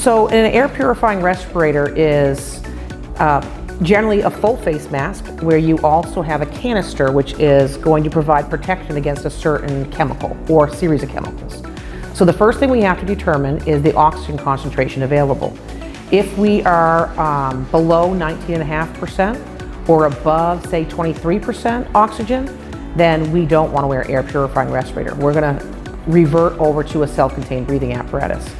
So an air purifying respirator is generally a full face mask where you also have a canister which is going to provide protection against a certain chemical or series of chemicals. So the first thing we have to determine is the oxygen concentration available. If we are below 19.5% or above, say, 23% oxygen, then we don't want to wear air purifying respirator. We're going to revert over to a self-contained breathing apparatus.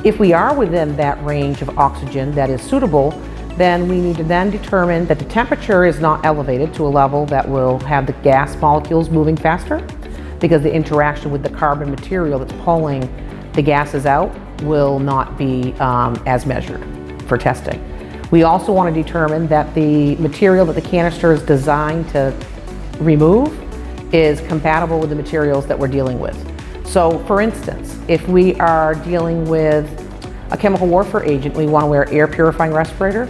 If we are within that range of oxygen that is suitable, then we need to then determine that the temperature is not elevated to a level that will have the gas molecules moving faster, because the interaction with the carbon material that's pulling the gases out will not be as measured for testing. We also want to determine that the material that the canister is designed to remove is compatible with the materials that we're dealing with. So for instance, if we are dealing with a chemical warfare agent, we want to wear air purifying respirator,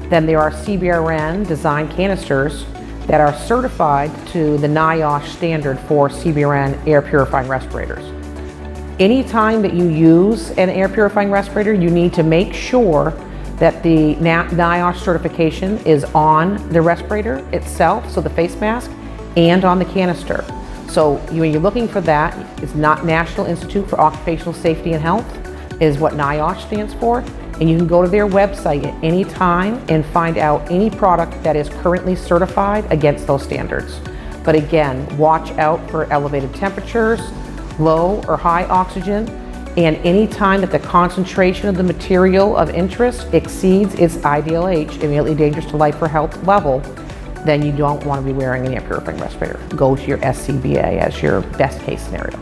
then there are CBRN design canisters that are certified to the NIOSH standard for CBRN air purifying respirators. Anytime that you use an air purifying respirator, you need to make sure that the NIOSH certification is on the respirator itself, so the face mask, and on the canister. So when you're looking for that, it's not National Institute for Occupational Safety and Health, is what NIOSH stands for. And you can go to their website at any time and find out any product that is currently certified against those standards. But again, watch out for elevated temperatures, low or high oxygen, and any time that the concentration of the material of interest exceeds its IDLH, immediately dangerous to life or health level, then you don't want to be wearing an air purifying respirator. Go to your SCBA as your best case scenario.